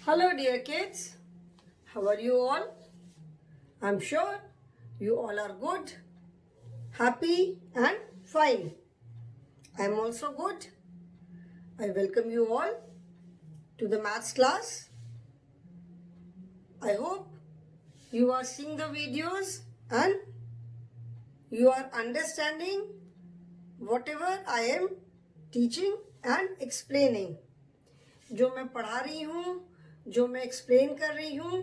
Hello, dear kids. How are you all? I'm sure you all are good, happy, and fine. I'm also good. I welcome you all to the maths class. I hope you are seeing the videos and you are understanding whatever I am teaching and explaining. जो मैं पढ़ा रही हूँ, जो मैं explain कर रही हूँ,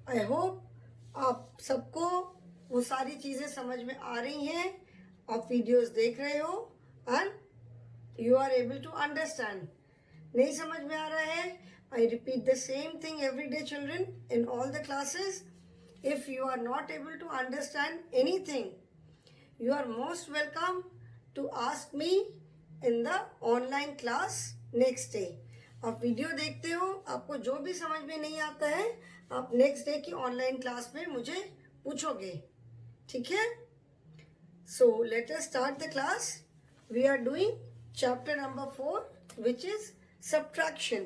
आई होप आप सबको वो सारी चीज़ें समझ में आ रही हैं. आप वीडियोस देख रहे हो and you are able to understand. नहीं समझ में आ रहा है, I repeat the same thing every day children in all the classes. If you are not able to understand anything, you are most welcome to ask me in the online class next day. आप video देखते हो, आपको जो भी समझ में नहीं आता है आप नेक्स्ट डे की ऑनलाइन क्लास में मुझे पूछोगे, ठीक है? So let us start the class. We are doing chapter number 4 which is subtraction.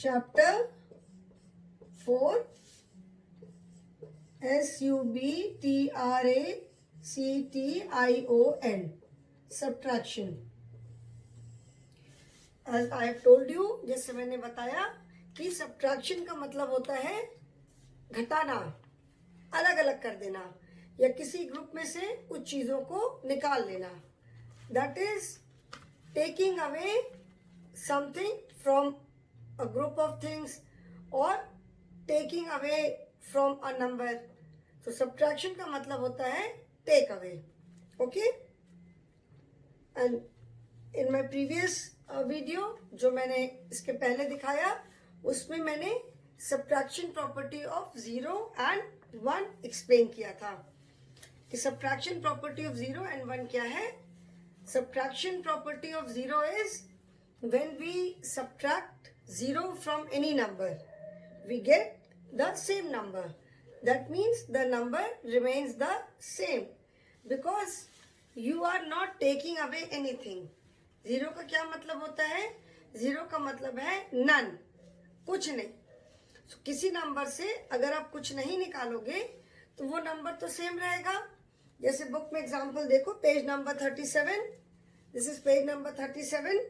Chapter 4, subtraction. Subtraction. As I have told you, जैसे मैंने बताया कि subtraction का मतलब होता है घटाना, अलग अलग कर देना या किसी ग्रुप में से कुछ चीजों को निकाल लेना. That is taking away something from a group of things or taking away from a number. तो subtraction का मतलब होता है take away. Okay? And in my previous video जो मैंने इसके पहले दिखाया उसमें मैंने subtraction property of 0 and 1 explain किया था कि subtraction property of 0 and 1 क्या है. Subtraction property of 0 is when we subtract 0 from any number, we get the same number. That means the number remains the same because you are not taking away anything. Zero का क्या मतलब होता है? Zero का मतलब है none, कुछ नहीं. so, किसी नंबर से अगर आप कुछ नहीं निकालोगे तो वो नंबर तो सेम रहेगा. जैसे बुक में एग्जांपल देखो, page number 37. This is page number 37.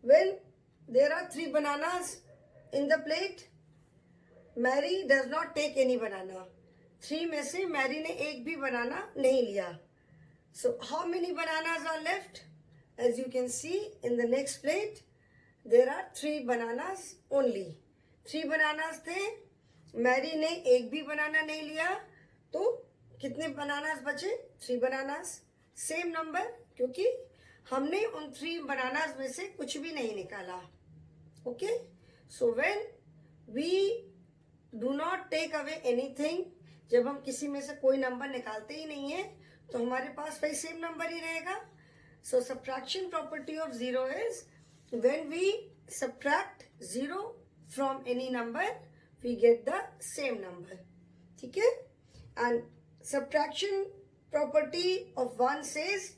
When there are 3 bananas in the plate, Mary does not take any banana. 3 में से मैरी ने एक भी बनाना नहीं लिया. So how many bananas are left? As you can see in the next plate there are 3 bananas only. 3 bananas थे, Mary ने एक भी बनाना नहीं लिया, तो कितने बनानाज बचे? 3 बनानाज. सेम नंबर, क्योंकि हमने उन 3 बनानाज में से कुछ भी नहीं निकाला. Okay, so when we do not take away anything, जब हम किसी में से कोई नंबर निकालते ही नहीं है तो हमारे पास वही सेम नंबर ही रहेगा. So subtraction property of 0 is when we subtract 0 from any number we get the same number. ठीक है? And subtraction property of 1 says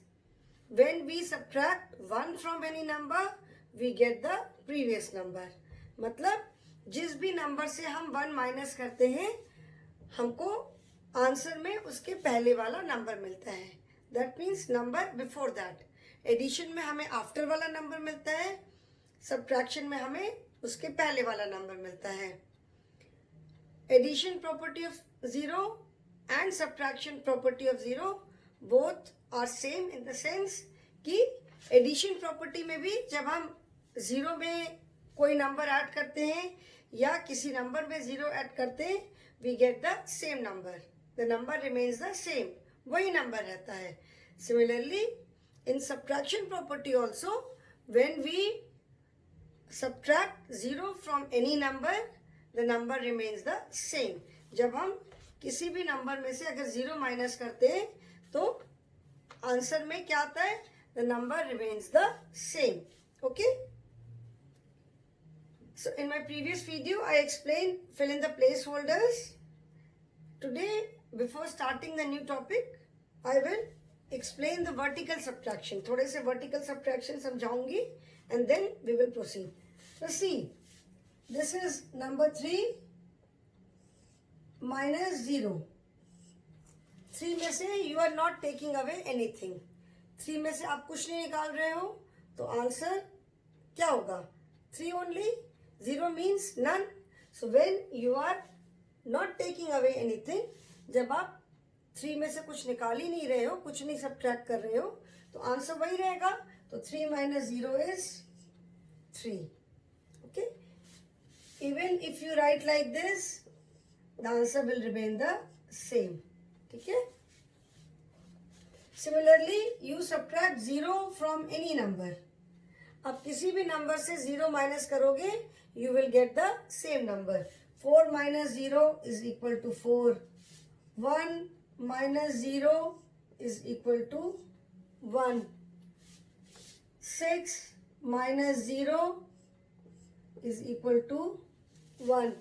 when we subtract 1 from any number we get the previous number. मतलब जिस भी number से हम 1 minus करते हैं हमको आंसर में उसके पहले वाला नंबर मिलता है. That means number before that. Addition में हमें आफ्टर वाला नंबर मिलता है, सब्ट्रैक्शन में हमें उसके पहले वाला नंबर मिलता है. Addition property of 0 and subtraction property of 0 both are same in the sense कि एडिशन प्रॉपर्टी में भी जब हम 0 में कोई नंबर ऐड करते हैं या किसी नंबर में 0 ऐड करते हैं we get the same number. The number remains the same, वही नंबर रहता है. Similarly in subtraction property also when we subtract 0 from any number the number remains the same. जब हम किसी भी नंबर में से अगर 0 माइनस करते हैं तो आंसर में क्या आता है? The number remains the same. Okay? So in my previous video, I explained fill in the placeholders. Today, before starting the new topic, I will explain the vertical subtraction. थोड़े से vertical subtraction समझाऊंगी and then we will proceed. So see, this is number 3 minus 0. 3 में से you are not taking away anything. 3 में से आप कुछ नहीं निकाल रहे हो तो आंसर क्या होगा? 3 only. 0 means none. So when you are not taking away anything, जब आप 3 में से कुछ निकाल ही नहीं रहे हो, कुछ नहीं सब्ट्रैक्ट कर रहे हो, तो आंसर वही रहेगा. तो 3 minus 0 is 3. Okay. Even if you write like this, the answer will remain the same. ठीक है. Similarly, you subtract 0 from any number. अब किसी भी नंबर से 0 माइनस करोगे, you will get the same number. 4 minus 0 is equal to 4. 1 minus 0 is equal to 1. 6 minus 0 is equal to 1.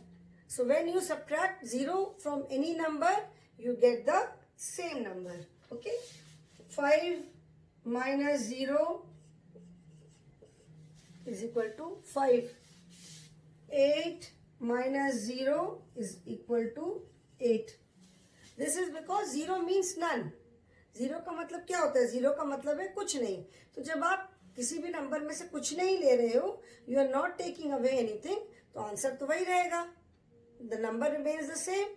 So when you subtract 0 from any number, you get the same number. Okay. 5 minus 0 is equal to 5. 8 minus 0 is equal to 8. This is because 0 means none. 0 का मतलब क्या होता है? 0 का मतलब है कुछ नहीं. तो जब आप किसी भी नंबर में से कुछ नहीं ले रहे हो, you are not taking away anything, तो आंसर तो वही रहेगा. The number remains the same.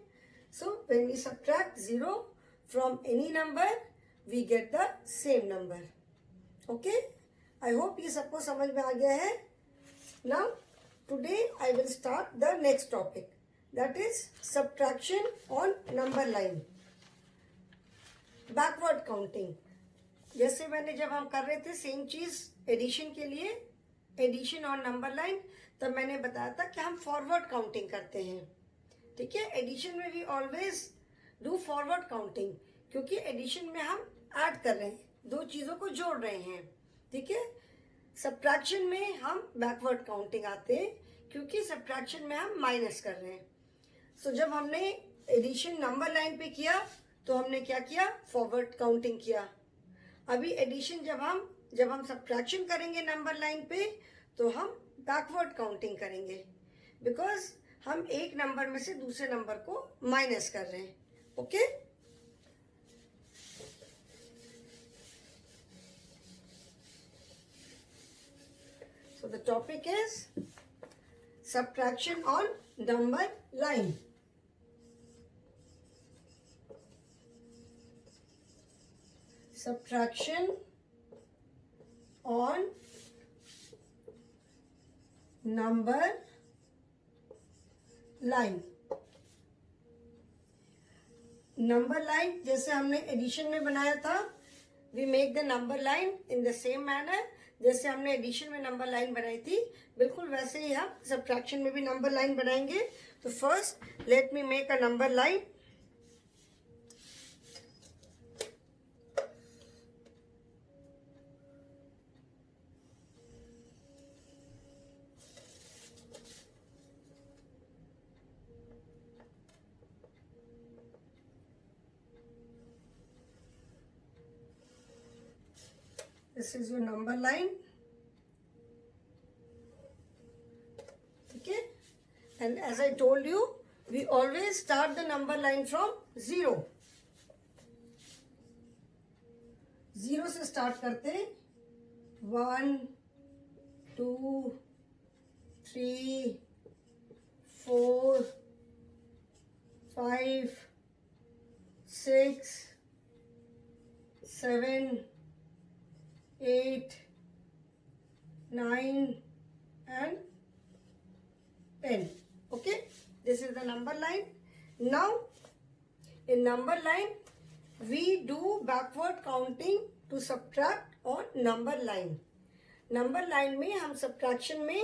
So when we subtract 0 from any number, we get the same number. Okay? I hope ये सबको समझ में आ गया है. Now today I will start the next topic, that is subtraction on number line. Backward counting. जैसे मैंने जब हम कर रहे थे सेम चीज एडिशन के लिए, एडिशन और नंबर लाइन, तब मैंने बताया था कि हम फॉरवर्ड काउंटिंग करते हैं. ठीक है. एडिशन में we always do forward counting, क्योंकि एडिशन में हम ऐड कर रहे हैं, दो चीजों को जोड़ रहे हैं. ठीक है. सब्ट्रैक्शन में हम बैकवर्ड काउंटिंग आते हैं, क्योंकि सब्ट्रैक्शन में हम माइनस कर रहे हैं. सो जब हमने एडिशन नंबर लाइन पे किया तो हमने क्या किया? फॉरवर्ड काउंटिंग किया. अभी एडिशन जब हम सब्ट्रैक्शन करेंगे नंबर लाइन पे तो हम बैकवर्ड काउंटिंग करेंगे, बिकॉज हम एक नंबर में से दूसरे नंबर को माइनस कर रहे हैं. Okay. So the topic is subtraction on number line. Subtraction on number line. Number line जैसे हमने एडिशन में बनाया था, we make the number line in the same manner. जैसे हमने एडिशन में नंबर लाइन बनाई थी, बिल्कुल वैसे ही हम सब्ट्रैक्शन में भी नंबर लाइन बनाएंगे. तो first let me make a number line. This is your number line. Okay. And as I told you, we always start the number line from 0. 0 से start करते हैं. 1, 2, 3, 4, 5, 6, 7, 8, 9 and 10. Okay, this is the number line. Now in number line we do backward counting to subtract on number line. Number line में हम subtraction में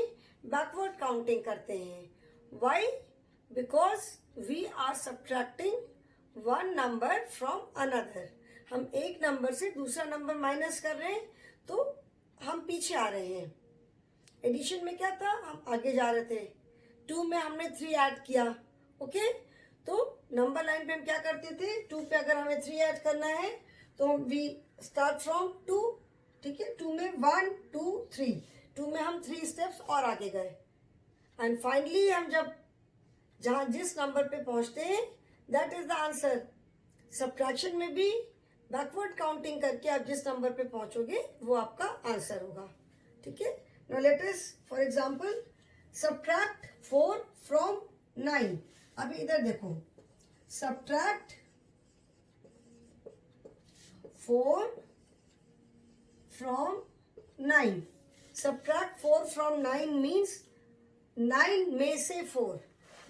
backward counting करते हैं. Why? Because we are subtracting one number from another. हम एक number से दूसरा number minus कर रहे हैं, तो हम पीछे आ रहे हैं. एडिशन में क्या था? हम आगे जा रहे थे. 2 में हमने 3 ऐड किया. ओके. तो नंबर लाइन पे हम क्या करते थे? 2 पे अगर हमें 3 ऐड करना है तो वी स्टार्ट फ्रॉम 2, ठीक है, 2 में 1 2 3, 2 में हम 3 स्टेप्स और आगे गए एंड फाइनली हम जब जहां जिस नंबर पे पहुंचते हैं that is the answer. Subtraction में भी बैकवर्ड काउंटिंग करके आप जिस नंबर पे पहुंचोगे वो आपका आंसर होगा, ठीक है। Now let us for example subtract 4 from 9। अभी इधर देखो, subtract 4 from 9। Subtract 4 from 9 means 9 में से 4।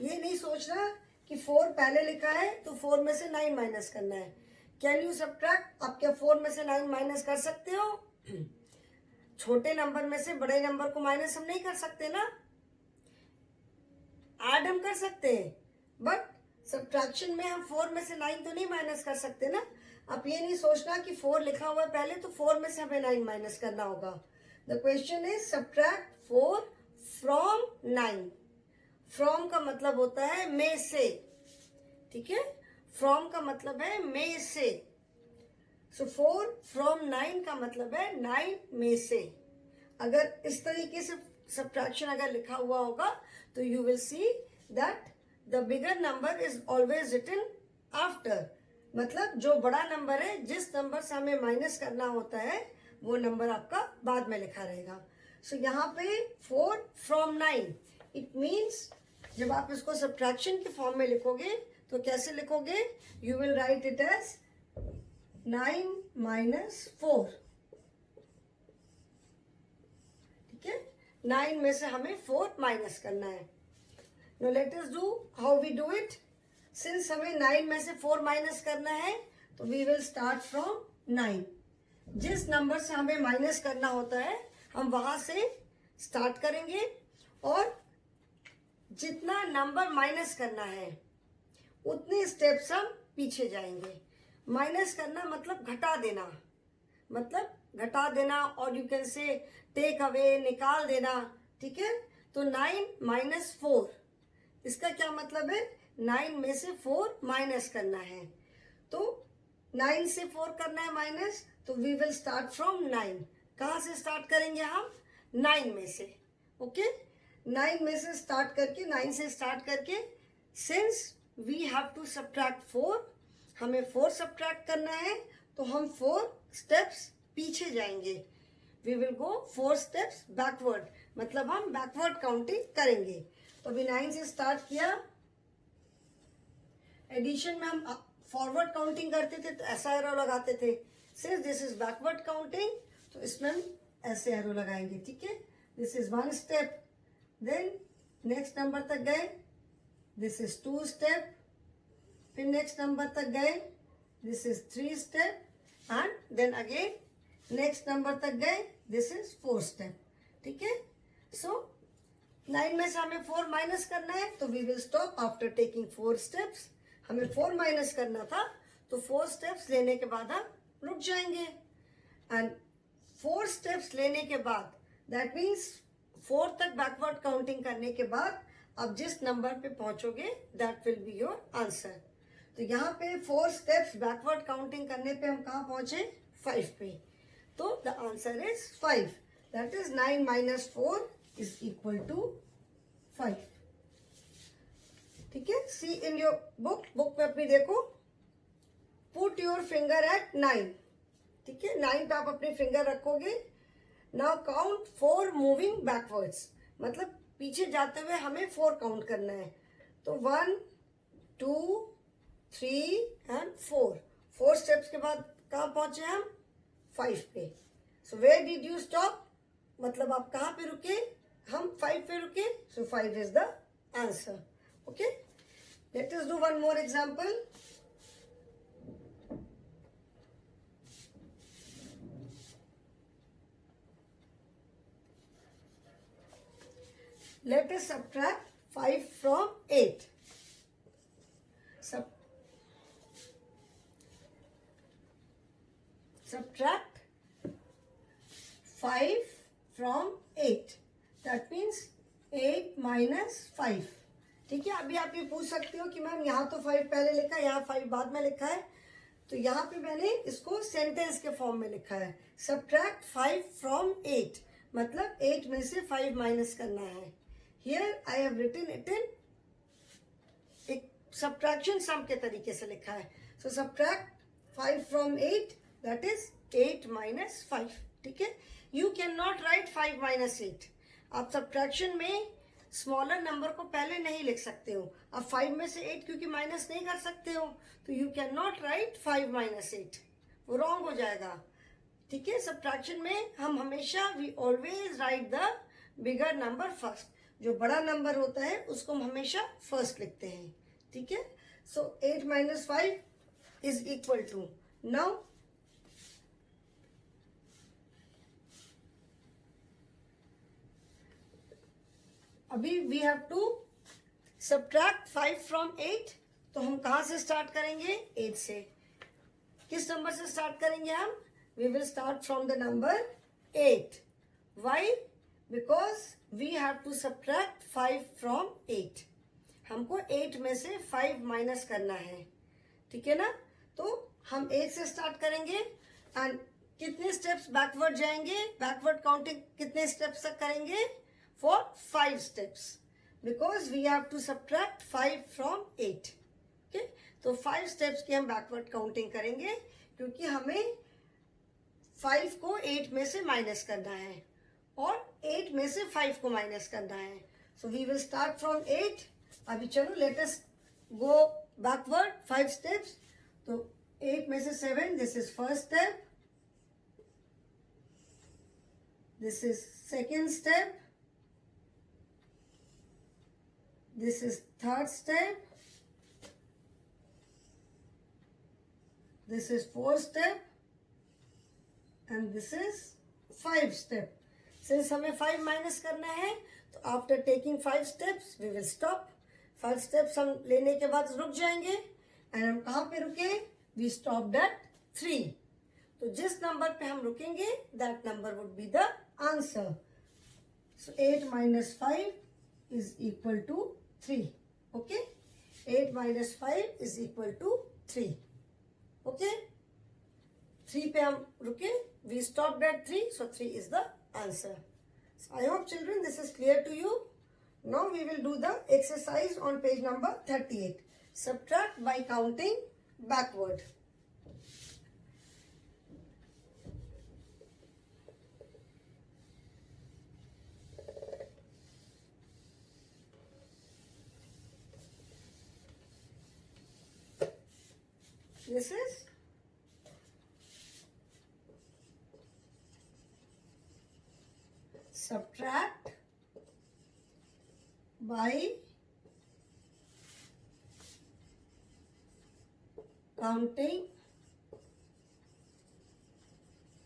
ये नहीं सोचना कि 4 पहले लिखा है तो 4 में से 9 माइनस करना है। Can you subtract? आप क्या 4 में से 9 माइनस कर सकते हो? छोटे नंबर में से बड़े नंबर को माइनस हम नहीं कर सकते ना, ऐड हम कर सकते हैं, बट सब्ट्रैक्शन में हम 4 में से 9 तो नहीं माइनस कर सकते ना। आप ये नहीं सोचना कि 4 लिखा हुआ है पहले तो 4 में से हमें 9 माइनस करना होगा। The question is subtract 4 from 9। From का मतलब होता है में से, ठीक है, फ्रॉम का मतलब है में से। सो 4 फ्रॉम 9 का मतलब है 9 में से। अगर इस तरीके से सब्ट्रैक्शन अगर लिखा हुआ होगा तो you will see that the bigger number is always written after. मतलब जो बड़ा नंबर है, जिस नंबर से हमें माइनस करना होता है वो नंबर आपका बाद में लिखा रहेगा। सो यहाँ पे 4 फ्रॉम 9 इट मीन्स जब आप इसको सब्ट्रैक्शन के फॉर्म में लिखोगे तो कैसे लिखोगे? You will write it as 9 minus 4, ठीक है। 9 में से हमें 4 माइनस करना है। No let us do how we do it. Since हमें 9 में से 4 माइनस करना है तो वी विल स्टार्ट फ्रॉम 9। जिस नंबर से हमें माइनस करना होता है हम वहां से स्टार्ट करेंगे और जितना नंबर माइनस करना है उतने स्टेप्स हम पीछे जाएंगे। माइनस करना मतलब घटा देना, मतलब घटा देना, और you can say take away, निकाल देना, ठीक है। तो 9 माइनस 4, इसका क्या मतलब है? 9 में से 4 माइनस करना है। तो 9 से 4 करना है माइनस, तो वी विल स्टार्ट फ्रॉम 9। कहाँ से स्टार्ट करेंगे हम? 9 में से, ओके। 9 में से स्टार्ट करके, 9 से स्टार्ट करके, since we have to subtract 4, हमें 4 सब्ट्रैक्ट करना है तो हम 4 स्टेप्स पीछे जाएंगे। We will go 4 steps backward, मतलब हम बैकवर्ड काउंटिंग करेंगे। तो अभी 9 से स्टार्ट किया। एडिशन में हम फॉरवर्ड काउंटिंग करते थे तो ऐसा एरो लगाते थे। Since this is backward counting तो इसमें हम ऐसे एरो लगाएंगे, ठीक है। This is 1 step, then next number तक गए, दिस इज 2 स्टेप, फिर नेक्स्ट नंबर तक गए, this is 3 step, and then again next number तक गए, दिस इज 4 स्टेप, ठीक है। सो 9 में से हमें 4 माइनस करना है तो we will stop after taking 4 steps. हमें 4 माइनस करना था तो 4 स्टेप्स लेने के बाद हम रुक जाएंगे, एंड 4 स्टेप्स लेने के बाद दैट मीन्स 4 तक बैकवर्ड काउंटिंग करने के बाद आप जिस नंबर पे पहुंचोगे that will be your answer. तो यहाँ पे 4 स्टेप्स बैकवर्ड काउंटिंग करने पे हम कहाँ पहुंचे? 5 पे। तो the answer is 5, that is 9 minus 4 is equal to 5, ठीक है। सी इन योर बुक में अपनी देखो, पुट योर फिंगर एट 9, ठीक है। 9 पे आप अपनी फिंगर रखोगे। नाउ काउंट 4 मूविंग बैकवर्ड्स, मतलब पीछे जाते हुए हमें 4 काउंट करना है। तो 1 2 3 एंड 4 स्टेप्स के बाद कहाँ पहुंचे हम? 5 पे। So where did you stop? मतलब आप कहाँ पे रुके? हम 5 पे रुके। So 5 is the answer, okay. Let us do one more example. Let us subtract 5 from 8. Subtract 5 from 8. That means 8 minus 5. ठीक है। अभी आप ये पूछ सकते हो कि मैम यहाँ तो 5 पहले लिखा है, यहाँ 5 बाद में लिखा है। तो यहाँ पे मैंने इसको सेंटेंस के फॉर्म में लिखा है, सब्ट्रैक्ट 5 फ्रॉम 8, मतलब 8 में से 5 माइनस करना है। Here I have written it in एक सब्ट्रैक्शन सम के तरीके से लिखा है। So subtract 5 from 8, that is 8 minus 5। ठीक है, you can not write 5 minus 8। आप सब्ट्रैक्शन में स्मॉलर नंबर को पहले नहीं लिख सकते हो। आप 5 में से 8 क्योंकि माइनस नहीं कर सकते हो, तो you can not write 5 minus 8, वो रॉन्ग हो जाएगा। ठीक है, सब्ट्रैक्शन में हम हमेशा we always write the bigger number first. जो बड़ा नंबर होता है उसको हम हमेशा फर्स्ट लिखते हैं। ठीक है, so 8 minus 5 is equal to, now अभी we have to subtract 5 from 8। तो हम कहाँ से स्टार्ट करेंगे? 8 से। किस नंबर से स्टार्ट करेंगे हम? We will start from the number 8। Why? Because we have to subtract 5 from 8। हमको 8 में से 5 माइनस करना है। ठीक है ना? तो हम 8 से स्टार्ट करेंगे एंड कितने स्टेप्स बैकवर्ड जाएंगे? बैकवर्ड काउंटिंग कितने स्टेप्स तक करेंगे? For 5 steps, because we have to subtract 5 from 8. Okay, तो 5 steps की हम backward counting करेंगे, क्योंकि हमें 5 को 8 में से माइनस करना है और 8 में से 5 को माइनस करना है। So we will start from 8. अभी चलो let us go backward 5 steps. तो 8 में से 7, this is first step, this is second step, this is third step, this is fourth step, and this is 5 step. Since हमें 5 minus करना है, तो after taking 5 steps we will stop. 5 steps हम लेने के बाद रुक जाएंगे and हम कहाँ पे रुके? We stopped at 3. तो जिस नंबर पे हम रुकेंगे that number would be the answer. So 8 minus 5 is equal to 3. Okay, 8 minus 5 is equal to 3. Okay, 3 पे हम रुके, we stopped at 3, so 3 is the answer. So I hope children this is clear to you. Now we will do the exercise on page number 38. Subtract by counting backward. This is subtract by counting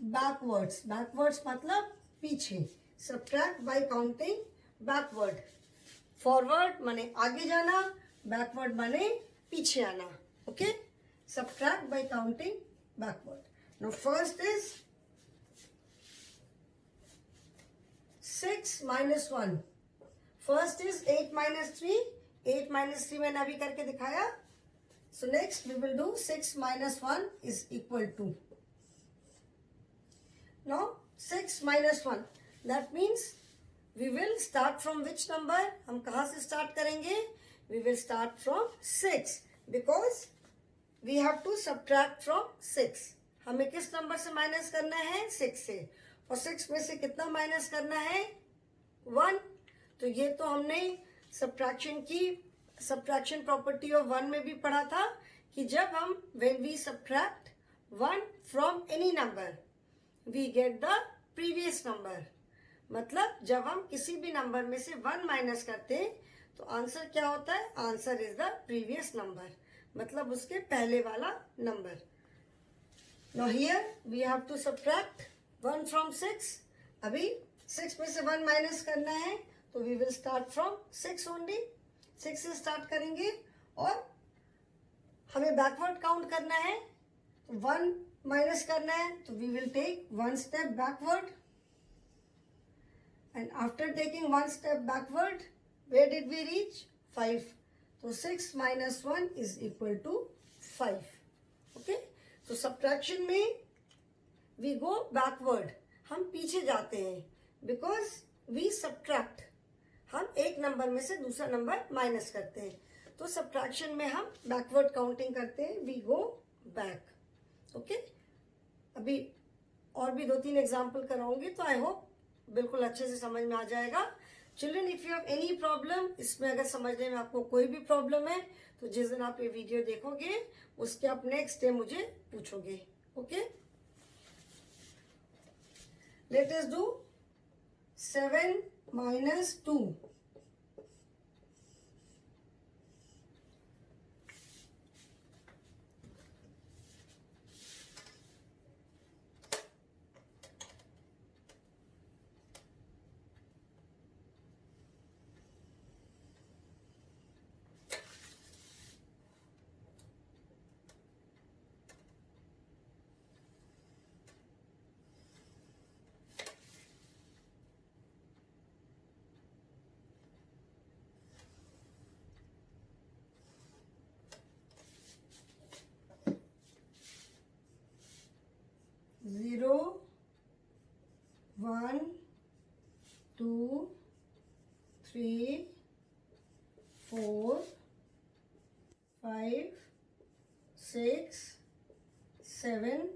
backwards. Backwards मतलब पीछे. Subtract by counting backward. Forward माने आगे जाना, backward माने पीछे आना. Okay? Subtract by counting backward. Now first is 6 minus 1. First is 8 minus 3. 8 minus 3 मैंने अभी करके दिखाया. So next we will do 6 minus 1 is equal to. Now 6 minus 1. That means we will start from which number? हम कहाँ से start करेंगे? We will start from 6 because we have to subtract from 6. हमें किस नंबर से minus करना है? 6 से. और 6 में से कितना माइनस करना है? 1. तो ये तो हमने सब्ट्रैक्शन प्रॉपर्टी ऑफ 1 में भी पढ़ा था कि जब हम when we subtract 1 from any number we get the previous number. मतलब जब हम किसी भी नंबर में से 1 माइनस करते हैं तो आंसर क्या होता है? Answer is the previous number, मतलब उसके पहले वाला number. Now here we have to subtract 1 from 6. अभी 6 में से 1 माइनस करना है तो we will start from 6 only. 6 से स्टार्ट करेंगे और हमें बैकवर्ड काउंट करना है. 1 माइनस करना है तो we will take 1 step backward. And after taking 1 step backward, where did we reach? 5. So 6 minus 1 is equal to 5. Okay. तो सब्ट्रैक्शन में वी गो बैकवर्ड, हम पीछे जाते हैं, बिकॉज वी सब्ट्रैक्ट, हम एक नंबर में से दूसरा नंबर माइनस करते हैं। तो सब्ट्रैक्शन में हम बैकवर्ड काउंटिंग करते हैं, वी गो बैक। ओके, अभी और भी 2-3 एग्जाम्पल कराऊंगी, तो आई होप बिल्कुल अच्छे से समझ में आ जाएगा। Children, if you have any problem, इसमें अगर समझने में आपको कोई भी प्रॉब्लम है तो जिस दिन आप ये वीडियो देखोगे उसके आप नेक्स्ट डे मुझे पूछोगे। Okay, let us do 7 minus 2. Zero, 1, 2, 3, 4, 5, 6, 7,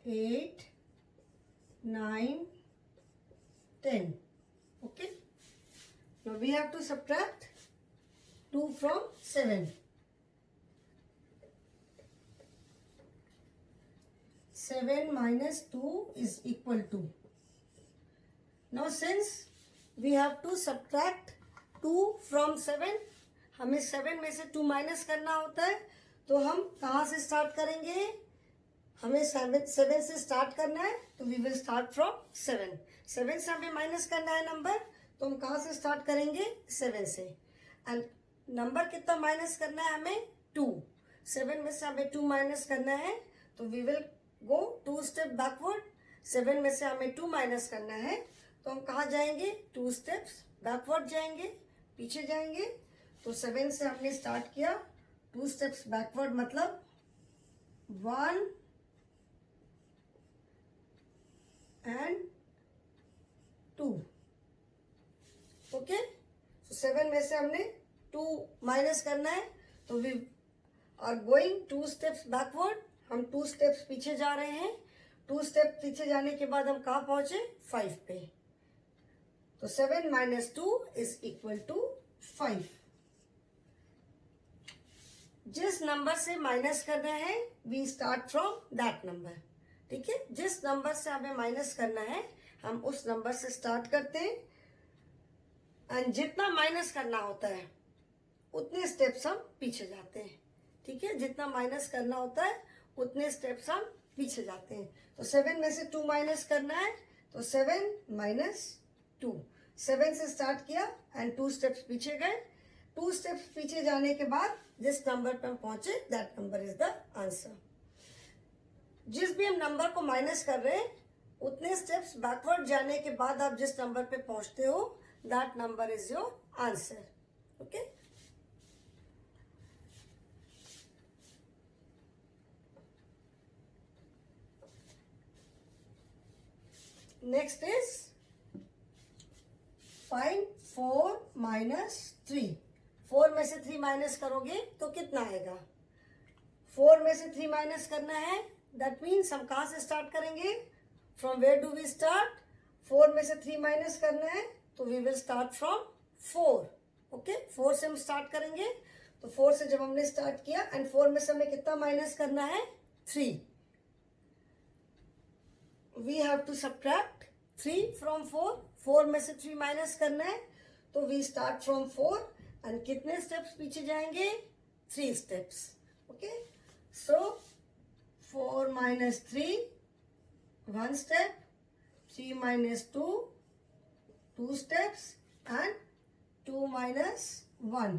8, 9, 10. Okay, now we have to subtract 2 from 7. 7 minus 2 is equal to. Now since we have to subtract 2 from 7, हमें 7 में से 2 माइनस करना होता है, तो हम कहाँ से स्टार्ट करेंगे? हमें 7 से स्टार्ट करना है, तो वी विल स्टार्ट फ्रॉम 7. 7 से हमें माइनस करना है नंबर, तो हम कहाँ से स्टार्ट करेंगे? 7 से. एंड नंबर कितना माइनस करना है हमें? 2. 7 में से हमें 2 माइनस करना है, तो we will go 2 step backward. 7 में से हमें 2 माइनस करना है, तो हम कहाँ जाएंगे? 2 स्टेप्स बैकवर्ड जाएंगे, पीछे जाएंगे. तो 7 से हमने स्टार्ट किया, 2 स्टेप्स बैकवर्ड मतलब 1 and 2. ओके, तो 7 में से हमने 2 माइनस करना है, तो we are going 2 steps backward. हम 2 स्टेप्स पीछे जा रहे हैं. 2 स्टेप पीछे जाने के बाद हम कहाँ पहुंचे? 5 पे. तो 7 minus 2 is equal to 5. जिस नंबर से माइनस करना है, we start from that number. ठीक है, जिस नंबर से हमें माइनस करना है हम उस नंबर से स्टार्ट करते हैं. एंड जितना माइनस करना होता है उतने स्टेप्स हम पीछे जाते हैं. ठीक है, जितना माइनस करना होता है उतने स्टेप्स हम पीछे जाते हैं. तो 7 में से 2 माइनस करना है, तो 7 minus 2. 7 से स्टार्ट किया एंड 2 स्टेप्स पीछे गए. 2 स्टेप्स पीछे जाने के बाद जिस नंबर पर हम पहुंचे that number is the answer. जिस भी हम नंबर को माइनस कर रहे हैं उतने स्टेप्स बैकवर्ड जाने के बाद आप जिस नंबर पे पहुंचते हो that number is your answer. Okay, next is find 4 minus 3. 4 में से 3 माइनस करोगे तो कितना आएगा? 4 में से 3 माइनस करना है, दैट मीन्स हम कहाँ से स्टार्ट करेंगे? From where do we start? 4 में से 3 माइनस करना है, तो we will start from 4. Okay, 4 से हम स्टार्ट करेंगे. तो 4 से जब हमने स्टार्ट किया एंड 4 में से हमें कितना माइनस करना है? 3. We have to subtract 3 from 4. 4 में से 3 माइनस करना है, तो वी स्टार्ट फ्रॉम 4 एंड कितने स्टेप्स पीछे जाएंगे? 3 steps. Okay, so 4 minus 3 1 step, 3 minus 2 2 steps and 2 minus 1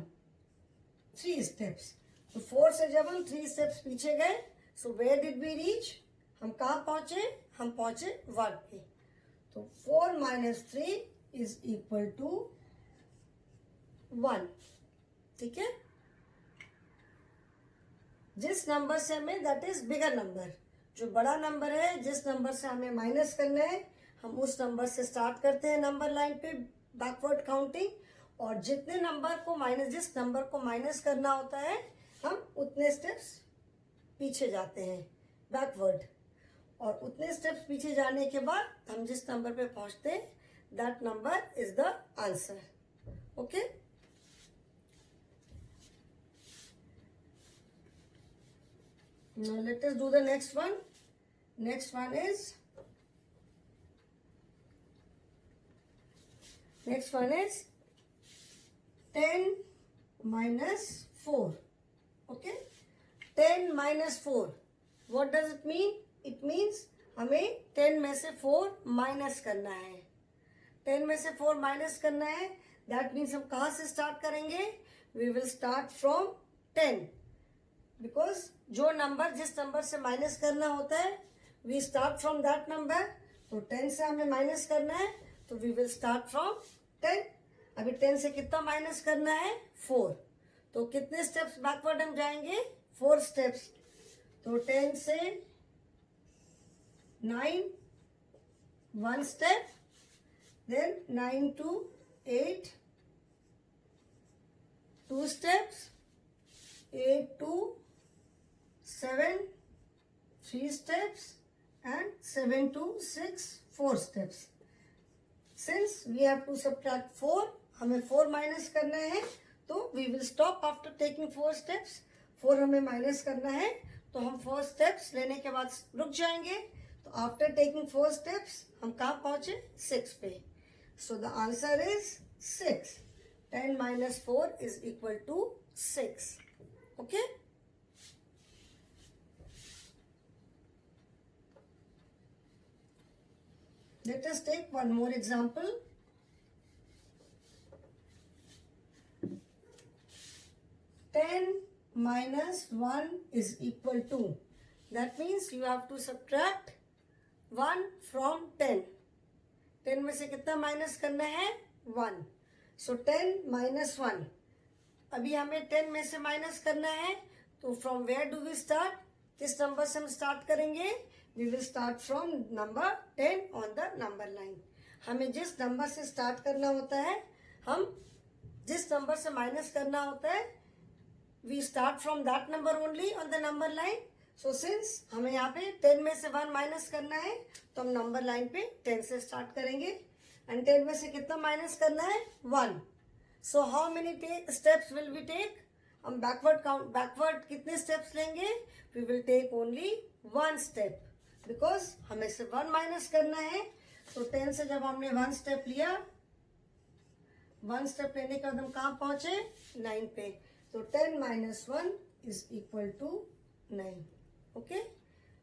3 steps. तो 4 से जब हम 3 स्टेप्स पीछे गए, so where did we reach? हम कहाँ पहुंचे? हम पहुंचे 1 पे. तो 4 minus 3 is equal to 1. ठीक है, जिस नंबर से हमें, दैट इज बिगर नंबर, जो बड़ा नंबर है, जिस नंबर से हमें माइनस करना है, हम उस नंबर से स्टार्ट करते हैं नंबर लाइन पे बैकवर्ड काउंटिंग, और जितने नंबर को माइनस, जिस नंबर को माइनस करना होता है, हम उतने स्टेप्स पीछे जाते हैं बैकवर्ड, और उतने स्टेप्स पीछे जाने के बाद हम जिस नंबर पे पहुंचते हैं, that number is the answer. Okay. Now let us do the next one. Next one is 10 minus 4. Okay, 10 minus 4. What does it mean? It means हमें 10 में से 4 माइनस करना है. 10 में से 4 माइनस करना है. That means हम कहाँ से स्टार्ट करेंगे? We will start from 10. Because जो नंबर, जिस नंबर से माइनस करना होता है, we start from that number. तो 10 से हमें माइनस करना है, तो वी विल स्टार्ट फ्रॉम 10. अभी 10 से कितना माइनस करना है? 4. तो कितने स्टेप्स बैकवर्ड हम जाएंगे? 4 स्टेप्स. तो 10 से 9 1 step, then 9 to 8 2 steps, 8 to 7 3 steps, and 7 to 6 4 steps. Since we have to subtract 4, हमें 4 माइनस करना है, तो we will stop after taking 4 steps. 4 हमें माइनस करना है, तो हम 4 steps लेने के बाद रुक जाएंगे. तो after taking 4 steps हम कहाँ पहुंचे? 6 पे. So the answer is 6. 10 minus 4 is equal to 6. Okay. Let us take one more example. 10 minus 1 is equal to. That means you have to subtract 1 from 10. 10 में से कितना माइनस करना है? 1. So 10 minus 1. अभी हमें 10 में से माइनस करना है, तो from where do we start? किस नंबर से हम स्टार्ट करेंगे? We will start from number 10 on the number line. हमें जिस नंबर से स्टार्ट करना होता है, हम जिस नंबर से माइनस करना होता है, we start from that number only on the number line. So since हमें यहाँ पे 10 में से 1 माइनस करना है, तो हम नंबर लाइन पे 10 से स्टार्ट करेंगे. एंड 10 में से कितना माइनस करना है? 1. So how many steps will we take? हम बैकवर्ड कितने स्टेप्स लेंगे? We will take only 1 step. Because हमें से 1 माइनस करना है. तो 10 से जब हमने 1 स्टेप लिया, 1 स्टेप लेने के बाद हम कहाँ पहुंचे? 9 पे. तो 10 minus 1 is equal to 9. Okay.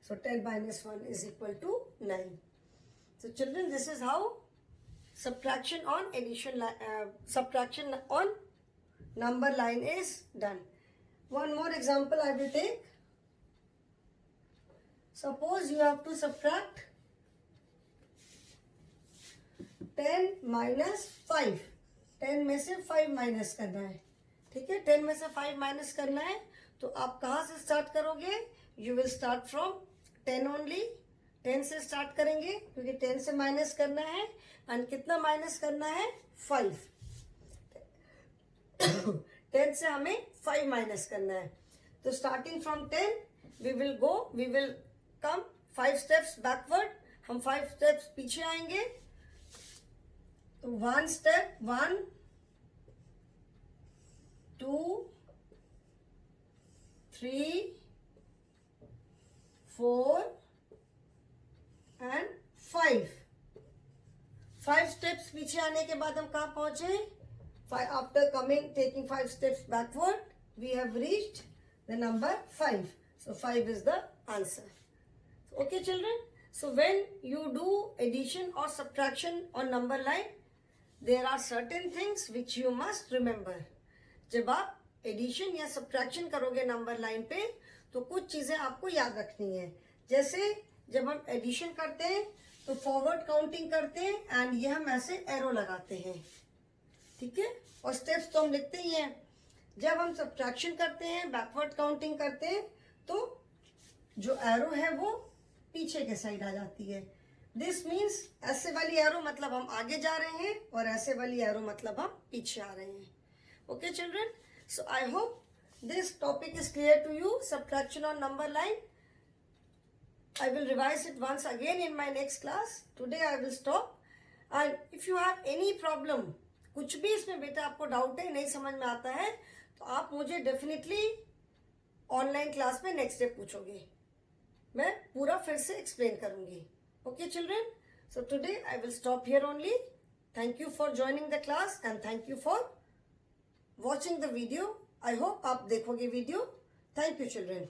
So 10 minus 1 is equal to 9. So children, this is how subtraction on number line is done. One more example I will take. Suppose you have to subtract 10 minus 5. 10 में से 5 minus करना है. ठीक है, 10 में से 5 minus करना है, तो आप कहाँ से स्टार्ट करोगे? You will start from 10 only. 10 से स्टार्ट करेंगे, क्योंकि 10 से माइनस करना है. एंड कितना माइनस करना है? 5. 10 से हमें 5 माइनस करना है. तो starting from 10 we will come 5 steps backward. हम 5 steps पीछे आएंगे. तो 1 step, 1 2 3 4 and 5. 5 steps पीछे आने के बाद हम कहाँ पहुंचे? After taking 5 steps backward, we have reached the number 5. So 5 is the answer. Okay children, so when you do addition or subtraction on number line, there are certain things which you must remember. जब आप addition या subtraction करोगे number line पे, तो कुछ चीजें आपको याद रखनी है. जैसे जब हम एडिशन करते हैं तो फॉरवर्ड काउंटिंग करते हैं, एंड ये हम ऐसे एरो लगाते हैं. ठीक है, और स्टेप्स तो हम लिखते ही हैं. जब हम सब्ट्रैक्शन करते हैं, बैकवर्ड काउंटिंग करते हैं, तो जो एरो है वो पीछे के साइड आ जाती है। दिस मीन्स ऐसे वाली एरो मतलब हम आगे जा रहे हैं और ऐसे वाली एरो मतलब हम पीछे आ रहे हैं। Okay children, so I hope this topic is clear to you, subtraction on number line. I will revise it once again in my next class. Today I will stop. And if you have any problem, कुछ भी इसमें बेटा आपको doubt है, नहीं समझ में आता है, तो आप मुझे डेफिनेटली ऑनलाइन क्लास में नेक्स्ट डे पूछोगे, मैं पूरा फिर से एक्सप्लेन करूंगी। Okay children, so today I will stop here only. Thank you for joining the class and thank you for watching the video. I hope आप देखोगे वीडियो। Thank you children.